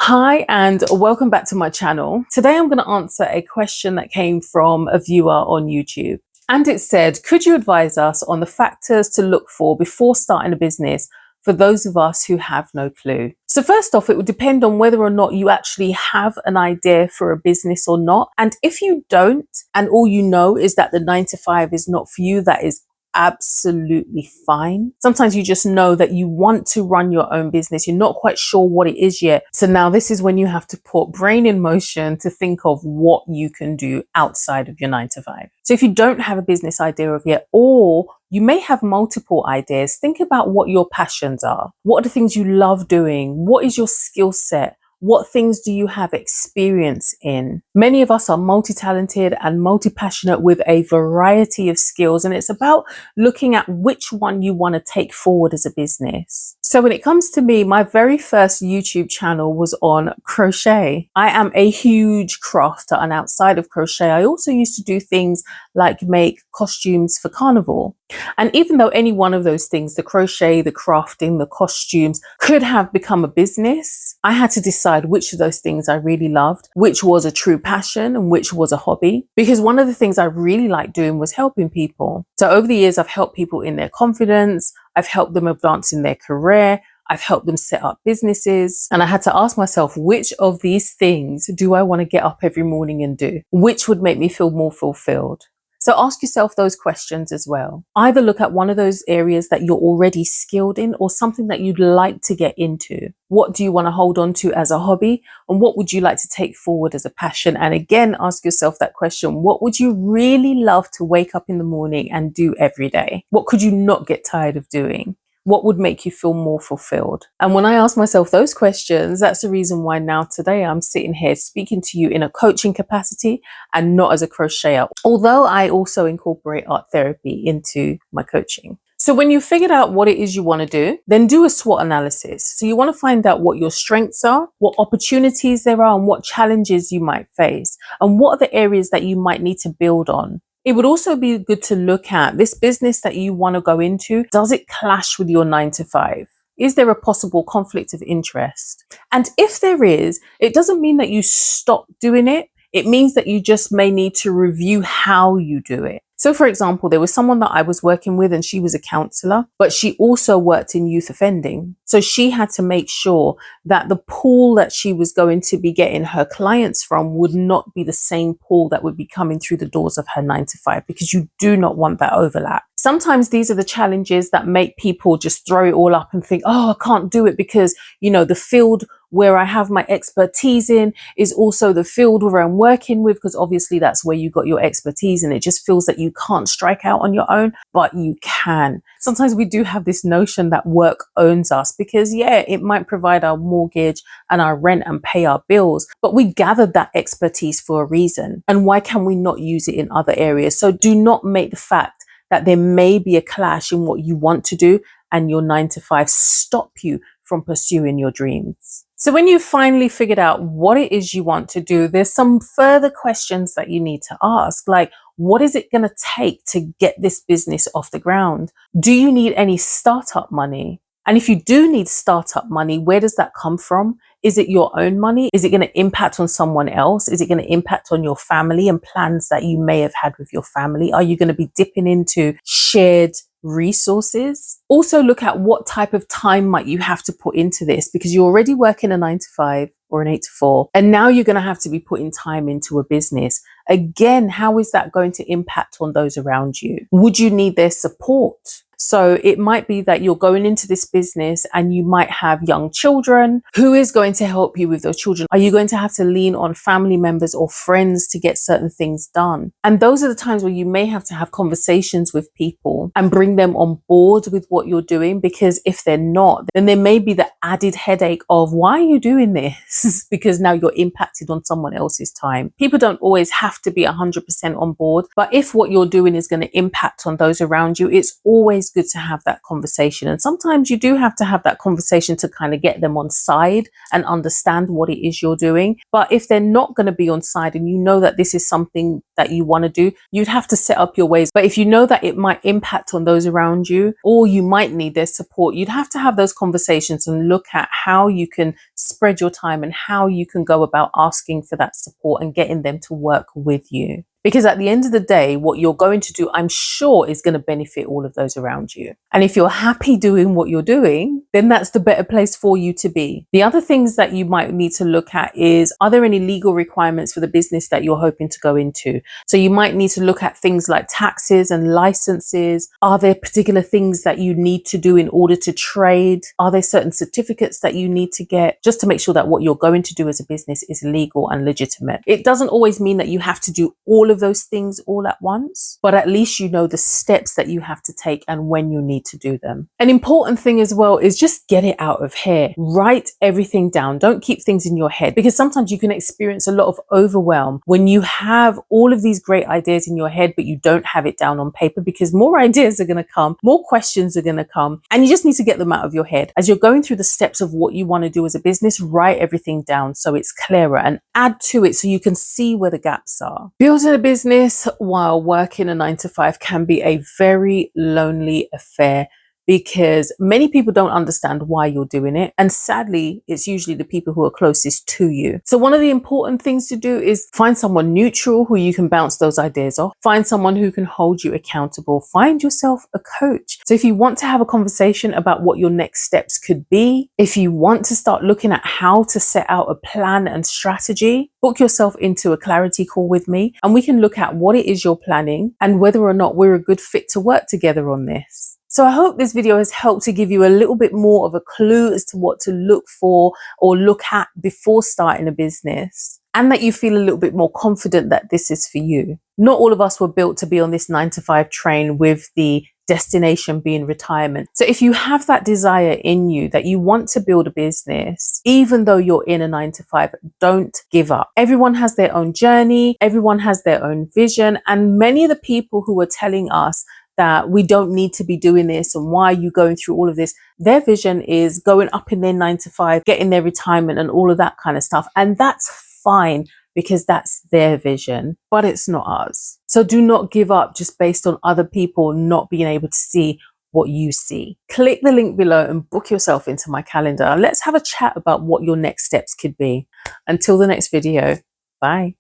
Hi, and welcome back to my channel. Today I'm going to answer a question that came from a viewer on YouTube. And it said, could you advise us on the factors to look for before starting a business for those of us who have no clue? So first off, it would depend on whether or not you actually have an idea for a business or not. And if you don't, and all you know is that the 9 to 5 is not for you, that is absolutely fine. Sometimes you just know that you want to run your own business. You're not quite sure what it is yet. So now this is when you have to put brain in motion to think of what you can do outside of your 9 to 5. So if you don't have a business idea of yet, or you may have multiple ideas, think about what your passions are. What are the things you love doing? What is your skill set? What things do you have experience in? Many of us are multi-talented and multi-passionate with a variety of skills, and it's about looking at which one you want to take forward as a business. So when it comes to me, my very first YouTube channel was on crochet. I am a huge crafter, and outside of crochet, I also used to do things like make costumes for carnival. And even though any one of those things, the crochet, the crafting, the costumes, could have become a business, I had to decide which of those things I really loved, which was a true passion and which was a hobby. Because one of the things I really liked doing was helping people. So over the years, I've helped people in their confidence. I've helped them advance in their career. I've helped them set up businesses. And I had to ask myself, which of these things do I want to get up every morning and do? Which would make me feel more fulfilled? So ask yourself those questions as well. Either look at one of those areas that you're already skilled in or something that you'd like to get into. What do you want to hold on to as a hobby? And what would you like to take forward as a passion? And again, ask yourself that question. What would you really love to wake up in the morning and do every day? What could you not get tired of doing? What would make you feel more fulfilled? And when I ask myself those questions, that's the reason why now today I'm sitting here speaking to you in a coaching capacity and not as a crocheter, although I also incorporate art therapy into my coaching. So when you figured out what it is you want to do, then do a SWOT analysis. So you want to find out what your strengths are, what opportunities there are, and what challenges you might face, and what are the areas that you might need to build on. It would also be good to look at this business that you want to go into. Does it clash with your 9 to 5? Is there a possible conflict of interest? And if there is, it doesn't mean that you stop doing it. It means that you just may need to review how you do it. So for example, there was someone that I was working with and she was a counselor, but she also worked in youth offending. So she had to make sure that the pool that she was going to be getting her clients from would not be the same pool that would be coming through the doors of her 9 to 5, because you do not want that overlap. Sometimes these are the challenges that make people just throw it all up and think, oh, I can't do it because, the field where I have my expertise in is also the field where I'm working with, because obviously that's where you got your expertise, and it just feels that you can't strike out on your own, but you can. Sometimes we do have this notion that work owns us because, it might provide our mortgage and our rent and pay our bills, but we gathered that expertise for a reason. And why can we not use it in other areas? So do not make the fact that there may be a clash in what you want to do and your 9 to 5 stop you from pursuing your dreams. So when you finally figured out what it is you want to do, there's some further questions that you need to ask, like, what is it going to take to get this business off the ground? Do you need any startup money? And if you do need startup money, where does that come from? Is it your own money? Is it going to impact on someone else? Is it going to impact on your family and plans that you may have had with your family? Are you going to be dipping into shared resources? Also look at what type of time might you have to put into this, because you're already working a 9 to 5 or an 8 to 4, and now you're going to have to be putting time into a business. Again, how is that going to impact on those around you? Would you need their support? So it might be that you're going into this business and you might have young children. Who is going to help you with those children? Are you going to have to lean on family members or friends to get certain things done? And those are the times where you may have to have conversations with people and bring them on board with what you're doing, because if they're not, then there may be the added headache of, why are you doing this? Because now you're impacted on someone else's time. People don't always have to be 100% on board, but if what you're doing is going to impact on those around you, it's always always good to have that conversation. And sometimes you do have to have that conversation to kind of get them on side and understand what it is you're doing. But if they're not going to be on side and you know that this is something that you want to do, you'd have to set up your ways. But if you know that it might impact on those around you, or you might need their support, you'd have to have those conversations and look at how you can spread your time and how you can go about asking for that support and getting them to work with you. Because at the end of the day, what you're going to do, I'm sure, is going to benefit all of those around you. And if you're happy doing what you're doing, then that's the better place for you to be. The other things that you might need to look at is, are there any legal requirements for the business that you're hoping to go into? So you might need to look at things like taxes and licenses. Are there particular things that you need to do in order to trade? Are there certain certificates that you need to get, just to make sure that what you're going to do as a business is legal and legitimate? It doesn't always mean that you have to do all of those things all at once, but at least you know the steps that you have to take and when you need to do them. An important thing as well is just get it out of here. Write everything down. Don't keep things in your head, because sometimes you can experience a lot of overwhelm when you have all of these great ideas in your head, but you don't have it down on paper, because more ideas are going to come, more questions are going to come, and you just need to get them out of your head. As you're going through the steps of what you want to do as a business, write everything down so it's clearer and add to it so you can see where the gaps are. Building a business while working a 9 to 5 can be a very lonely affair, because many people don't understand why you're doing it. And sadly, it's usually the people who are closest to you. So one of the important things to do is find someone neutral who you can bounce those ideas off. Find someone who can hold you accountable. Find yourself a coach. So if you want to have a conversation about what your next steps could be, if you want to start looking at how to set out a plan and strategy, book yourself into a clarity call with me, and we can look at what it is you're planning and whether or not we're a good fit to work together on this. So I hope this video has helped to give you a little bit more of a clue as to what to look for or look at before starting a business, and that you feel a little bit more confident that this is for you. Not all of us were built to be on this 9 to 5 train with the destination being retirement. So if you have that desire in you that you want to build a business, even though you're in a 9 to 5, don't give up. Everyone has their own journey. Everyone has their own vision. And many of the people who are telling us that we don't need to be doing this and why are you going through all of this, their vision is going up in their 9 to 5, getting their retirement and all of that kind of stuff. And that's fine, because that's their vision, but it's not ours. So do not give up just based on other people not being able to see what you see. Click the link below and book yourself into my calendar. Let's have a chat about what your next steps could be. Until the next video, bye.